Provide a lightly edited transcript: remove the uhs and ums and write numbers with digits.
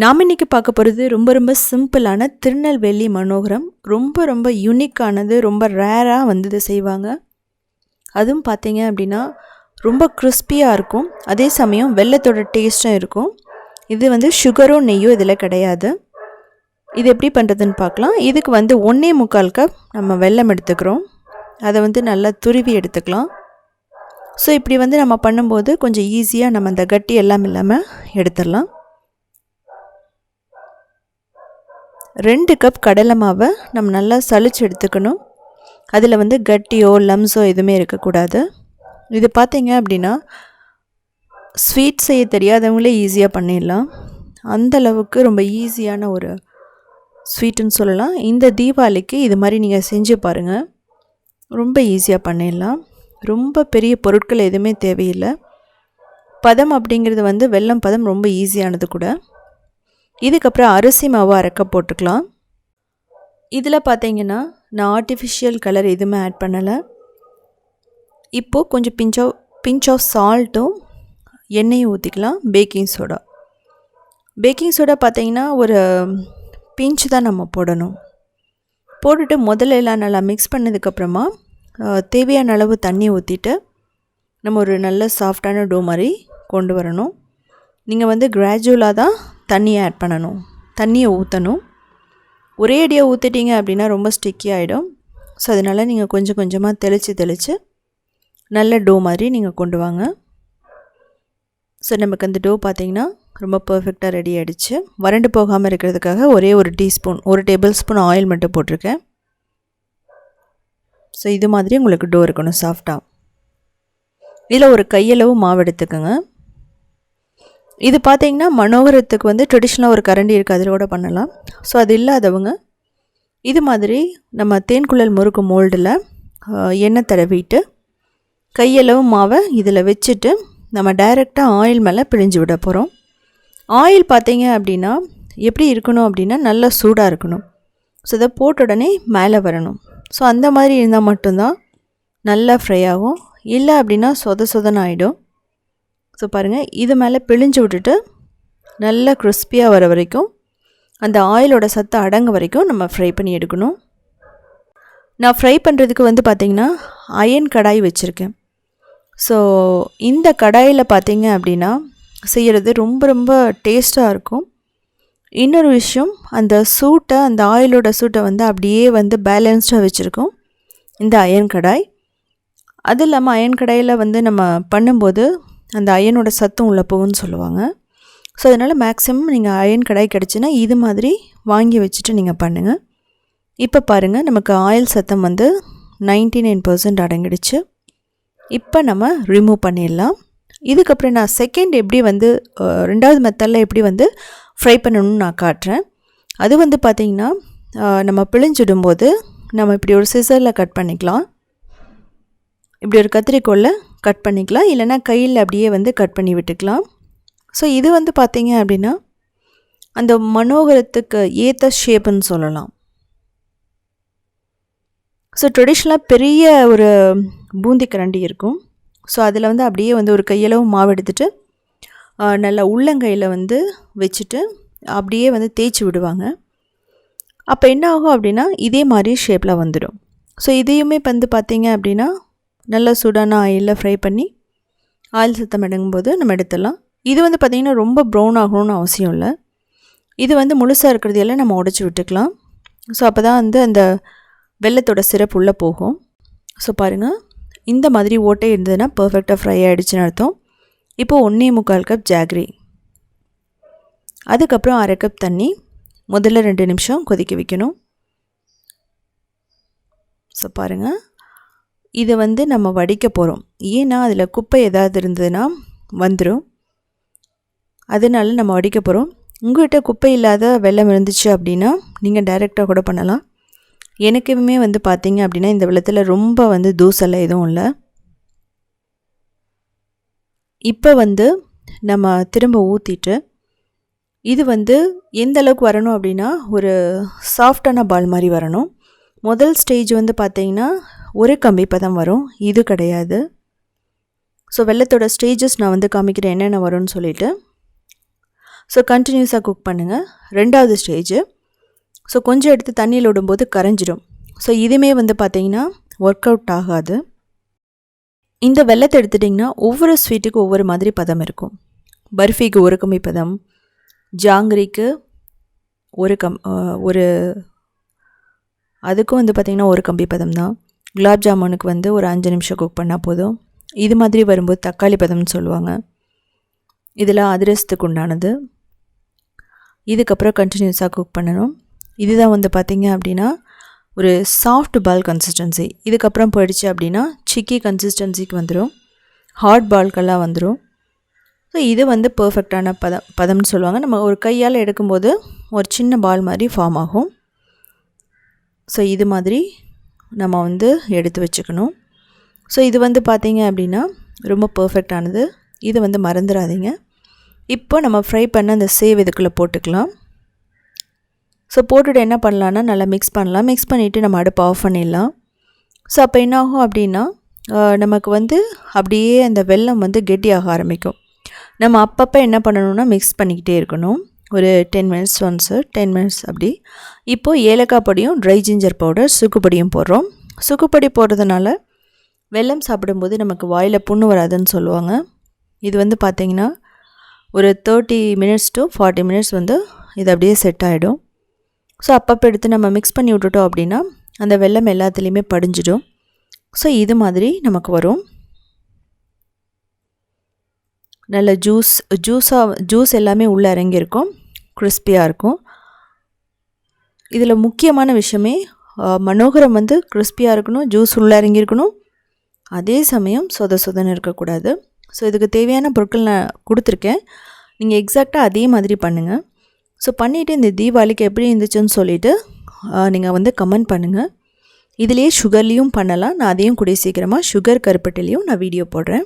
நாம் இன்றைக்கி பார்க்க போகிறது ரொம்ப சிம்பிளான திருநெல்வேலி மனோகரம். ரொம்ப யூனிக்கானது, ரொம்ப ரேராக வந்து இதை செய்வாங்க. அதுவும் பார்த்தீங்க அப்படின்னா ரொம்ப கிறிஸ்பியாக இருக்கும், அதே சமயம் வெல்லத்தோட டேஸ்ட்டும் இருக்கும். இது வந்து சுகரோ நெய்யோ இதில் கிடையாது. இது எப்படி பண்ணுறதுன்னு பார்க்கலாம். இதுக்கு வந்து 1.25 கப் நம்ம வெல்லம் எடுத்துக்கிறோம். அதை வந்து நல்லா துருவி எடுத்துக்கலாம். ஸோ இப்படி வந்து நம்ம பண்ணும்போது கொஞ்சம் ஈஸியாக நம்ம அந்த கட்டி எல்லாம் இல்லாமல் எடுத்துடலாம். 2 கப் கடலை மாவை நம்ம நல்லா சளிச்சு எடுத்துக்கணும். அதில் வந்து கட்டியோ லம்ஸோ எதுவுமே இருக்கக்கூடாது. இது பார்த்திங்க அப்படின்னா ஸ்வீட் செய்ய தெரியாதவங்களே ஈஸியாக பண்ணிடலாம். அந்தளவுக்கு ரொம்ப ஈஸியான ஒரு ஸ்வீட்டுன்னு சொல்லலாம். இந்த தீபாவளிக்கு இது மாதிரி நீங்கள் செஞ்சு பாருங்கள், ரொம்ப ஈஸியாக பண்ணிடலாம். ரொம்ப பெரிய பொருட்கள் எதுவுமே தேவையில்லை. பதம் அப்படிங்கிறது வந்து வெல்லம் பதம் ரொம்ப ஈஸியானது கூட. இதுக்கப்புறம் அரிசி மாவு அரைக்க போட்டுக்கலாம். இதில் பார்த்தீங்கன்னா நான் ஆர்டிஃபிஷியல் கலர் எதுவுமே ஆட் பண்ணலை. இப்போது கொஞ்சம் பிஞ்ச் ஆஃப் சால்ட்டும் எண்ணெயும் ஊற்றிக்கலாம். பேக்கிங் சோடா பார்த்தீங்கன்னா ஒரு பிஞ்ச் தான் நம்ம போடணும். போட்டுட்டு முதல்ல எல்லாம் நல்லா மிக்ஸ் பண்ணதுக்கப்புறமா தேவையான அளவு தண்ணி ஊற்றிட்டு நம்ம ஒரு நல்ல சாஃப்டான டோ மாதிரி கொண்டு வரணும். நீங்கள் வந்து கிராஜுவலாக தான் தண்ணியை ஆட் பண்ணணும், தண்ணியை ஊற்றணும். ஒரே அடியாக ஊற்றிட்டீங்க அப்படின்னா ரொம்ப ஸ்டிக்கி ஆகிடும். ஸோ அதனால் நீங்கள் கொஞ்சம் கொஞ்சமாக தெளித்து நல்ல டோ மாதிரி நீங்கள் கொண்டு வாங்க. ஸோ நமக்கு அந்த டோ பார்த்திங்கன்னா ரொம்ப பர்ஃபெக்டாக ரெடி ஆகிடுச்சு. வறண்டு போகாமல் இருக்கிறதுக்காக ஒரே ஒரு டேபிள் ஸ்பூன் ஆயில் மட்டும் போட்டிருக்கேன். ஸோ இது மாதிரி உங்களுக்கு டோ இருக்கணும் சாஃப்டாக. இதில் ஒரு கையளவு மாவு எடுத்துக்கோங்க. இது பார்த்திங்கன்னா மனோகரத்துக்கு வந்து ட்ரெடிஷ்னலாக ஒரு கரண்டி இருக்குது, அதில் கூட பண்ணலாம். ஸோ அது இல்லாதவங்க இது மாதிரி நம்ம தேன்குழல் முறுக்கு மோல்டில் எண்ணெய் தடவிட்டு கையளவு மாவை இதில் வச்சுட்டு நம்ம டைரெக்டாக ஆயில் மேலே பிழிஞ்சு விட போகிறோம். ஆயில் பார்த்திங்க அப்படின்னா எப்படி இருக்கணும் அப்படின்னா நல்லா சூடாக இருக்கணும். ஸோ இதை போட்ட உடனே மேலே வரணும். ஸோ அந்த மாதிரி இருந்தால் மட்டும்தான் நல்லா ஃப்ரை ஆகும். இல்லை அப்படின்னா சொதன்னு ஆகிடும். ஸோ பாருங்கள், இது மேலே பிழிஞ்சு விட்டுட்டு நல்லா கிறிஸ்பியாக வர வரைக்கும், அந்த ஆயிலோட சத்து அடங்க வரைக்கும் நம்ம ஃப்ரை பண்ணி எடுக்கணும். நான் ஃப்ரை பண்ணுறதுக்கு வந்து பார்த்திங்கன்னா அயன் கடாய் வச்சுருக்கேன். ஸோ இந்த கடாயில் பார்த்திங்க அப்படின்னா செய்கிறது ரொம்ப டேஸ்ட்டாக இருக்கும். இன்னொரு விஷயம், அந்த ஆயிலோட சூட்டை வந்து அப்படியே வந்து பேலன்ஸ்டாக வச்சுருக்கோம் இந்த அயன் கடாய். அது இல்லாமல் அயன் கடாயில் வந்து நம்ம பண்ணும்போது அந்த அயனோட சத்தம் உள்ளே போகும்னு சொல்லுவாங்க. ஸோ அதனால் மேக்ஸிமம் நீங்கள் அயன் கடாய் கிடச்சின்னா இது மாதிரி வாங்கி வச்சுட்டு நீங்கள் பண்ணுங்கள். இப்போ பாருங்கள், நமக்கு ஆயில் சத்தம் வந்து 99% அடங்கிடுச்சு. இப்போ நம்ம ரிமூவ் பண்ணிடலாம். இதுக்கப்புறம் நான் செகண்ட் எப்படி வந்து ரெண்டாவது மெத்தடில் எப்படி வந்து ஃப்ரை பண்ணணும்னு நான் காட்டுறேன். அது வந்து பார்த்திங்கன்னா நம்ம பிழிஞ்சிடும்போது நம்ம இப்படி ஒரு சிசரில் கட் பண்ணிக்கலாம், இப்படி ஒரு கத்திரிக்கோலில் கட் பண்ணிக்கலாம், இல்லைனா கையில் அப்படியே வந்து கட் பண்ணி விட்டுக்கலாம். ஸோ இது வந்து பார்த்திங்க அப்படின்னா அந்த மனோகரத்துக்கு ஏற்ற ஷேப்புன்னு சொல்லலாம். ஸோ ட்ரெடிஷ்னலாக பெரிய ஒரு பூந்தி கரண்டி இருக்கும். ஸோ அதில் வந்து அப்படியே வந்து ஒரு கையளவு மாவு எடுத்துகிட்டு நல்லா உள்ளங்கையில் வந்து வச்சுட்டு அப்படியே வந்து தேய்ச்சி விடுவாங்க. அப்போ என்ன ஆகும் அப்படின்னா இதே மாதிரி ஷேப்பில் வந்துடும். ஸோ இதையுமே வந்து பார்த்திங்க அப்படின்னா நல்லா சூடான ஆயிலில் ஃப்ரை பண்ணி ஆயில் சத்தம் அடங்கும்போது நம்ம எடுத்துடலாம். இது வந்து பார்த்திங்கன்னா ரொம்ப ப்ரௌன் ஆகணும்னு அவசியம் இல்லை. இது வந்து முழுசாக இருக்கிறதையெல்லாம் நம்ம உடச்சி விட்டுக்கலாம். ஸோ அப்போ தான் வந்து அந்த வெல்லத்தோட சிரப் உள்ளே போகும். ஸோ பாருங்கள், இந்த மாதிரி ஓட்டை இருந்ததுன்னா பர்ஃபெக்டாக ஃப்ரை ஆகிடுச்சுன்னு அர்த்தம். இப்போது 1.25 கப் ஜாகரி, அதுக்கப்புறம் 1/2 கப் தண்ணி முதல்ல 2 நிமிஷம் கொதிக்க வைக்கணும். ஸோ பாருங்கள், இதை வந்து நம்ம வடிக்க போகிறோம். ஏன்னா அதில் குப்பை ஏதாவது இருந்ததுன்னா வந்துடும், அதனால நம்ம வடிக்க போகிறோம். உங்கள்கிட்ட குப்பை இல்லாத வெல்லம் இருந்துச்சு அப்படின்னா நீங்கள் டைரெக்டாக கூட பண்ணலாம். எனக்குமே வந்து பார்த்திங்க அப்படின்னா இந்த வெல்லத்தில் ரொம்ப வந்து தூசெல்லாம் எதுவும் இல்லை. இப்போ வந்து நம்ம திரும்ப ஊற்றிட்டு இது வந்து எந்த அளவுக்கு வரணும் அப்படின்னா ஒரு சாஃப்டான பால் மாதிரி வரணும். முதல் ஸ்டேஜ் வந்து பார்த்திங்கன்னா ஒரு கம்பி பதம் வரும், இது கிடையாது. ஸோ வெல்லத்தோட ஸ்டேஜஸ் நான் வந்து காமிக்கிறேன் என்னென்ன வரும்னு சொல்லிவிட்டு. ஸோ கண்டினியூஸாக குக் பண்ணுங்கள். 2வது ஸ்டேஜ், ஸோ கொஞ்சம் எடுத்து தண்ணியில் விடும்போது கரைஞ்சிடும். ஸோ இதுவுமே வந்து பார்த்திங்கன்னா ஒர்க் அவுட் ஆகாது. இந்த வெல்லத்தை எடுத்துட்டிங்கன்னா ஒவ்வொரு ஸ்வீட்டுக்கும் ஒவ்வொரு மாதிரி பதம் இருக்கும். பர்ஃபிக்கு ஒரு கம்பி பதம், ஜாங்கிரிக்கு ஒரு அதுக்கும் வந்து பார்த்திங்கன்னா ஒரு கம்பி பதம் தான். குலாப் ஜாமுனுக்கு வந்து ஒரு 5 நிமிஷம் குக் பண்ணால் போதும். இது மாதிரி வரும்போது தக்காளி பதம்னு சொல்லுவாங்க. இதெல்லாம் அதிரசத்துக்கு உண்டானது. இதுக்கப்புறம் கண்டினியூஸாக குக் பண்ணணும். இதுதான் வந்து பார்த்திங்க அப்படின்னா ஒரு சாஃப்ட் பால் கன்சிஸ்டன்சி. இதுக்கப்புறம் போயிடுச்சு அப்படின்னா சிக்கி கன்சிஸ்டன்சிக்கு வந்துடும், ஹாட் பால்கெல்லாம் வந்துடும். ஸோ இது வந்து பர்ஃபெக்டான பதம்னு சொல்லுவாங்க. நம்ம ஒரு கையால் எடுக்கும்போது ஒரு சின்ன பால் மாதிரி ஃபார்ம் ஆகும். ஸோ இது மாதிரி நம்ம வந்து எடுத்து வச்சுக்கணும். ஸோ இது வந்து பார்த்திங்க அப்படின்னா ரொம்ப பர்ஃபெக்டானது. இது வந்து மறந்துடாதீங்க. இப்போ நம்ம ஃப்ரை பண்ண அந்த சேவ் இதுக்குள்ளே போட்டுக்கலாம். ஸோ போட்டுட்டு என்ன பண்ணலான்னா நல்லா மிக்ஸ் பண்ணலாம். மிக்ஸ் பண்ணிவிட்டு நம்ம அடுப்பு ஆஃப் பண்ணிடலாம். ஸோ அப்போ என்னாகும் அப்படின்னா நமக்கு வந்து அப்படியே அந்த வெல்லம் வந்து கெட்டியாக ஆரம்பிக்கும். நம்ம அப்பப்போ என்ன பண்ணணும்னா மிக்ஸ் பண்ணிக்கிட்டே இருக்கணும். ஒரு 10 மினிட்ஸ் ஒன்ஸு, 10 மினிட்ஸ் அப்படி. இப்போது ஏலக்காய் பொடியும் ட்ரை ஜிஞ்சர் பவுடர் சுக்குப்பொடியும் போடுறோம். சுக்குப்பொடி போடுறதுனால வெல்லம் சாப்பிடும்போது நமக்கு வாயில் புண்ணு வராதுன்னு சொல்லுவாங்க. இது வந்து பார்த்திங்கன்னா ஒரு 30 மினிட்ஸ் to 40 மினிட்ஸ் வந்து இது அப்படியே செட் ஆகிடும். ஸோ அப்பப்போ எடுத்து நம்ம மிக்ஸ் பண்ணி விட்டுட்டோம் அப்படின்னா அந்த வெல்லம் எல்லாத்துலேயுமே படிஞ்சிடும். ஸோ இது மாதிரி நமக்கு வரும். நல்ல ஜூஸ் எல்லாமே உள்ளே இறங்கியிருக்கும், கிறிஸ்பியாக இருக்கும். இதில் முக்கியமான விஷயமே மனோகரம் வந்து கிறிஸ்பியாக இருக்கணும், ஜூஸ் உள்ளே இறங்கியிருக்கணும், அதே சமயம் சொதன்னு இருக்கக்கூடாது. ஸோ இதுக்கு தேவையான பொருட்கள் நான் கொடுத்துருக்கேன். நீங்கள் எக்ஸாக்டாக அதே மாதிரி பண்ணுங்கள். ஸோ பண்ணிவிட்டு இந்த தீபாவளிக்கு எப்படி இருந்துச்சுன்னு சொல்லிவிட்டு நீங்கள் வந்து கமெண்ட் பண்ணுங்கள். இதிலேயே சுகர்லேயும் பண்ணலாம். நான் அதையும் கூடிய சீக்கிரமாக சுகர் கருப்பட்டிலையும் நான் வீடியோ போடுறேன்.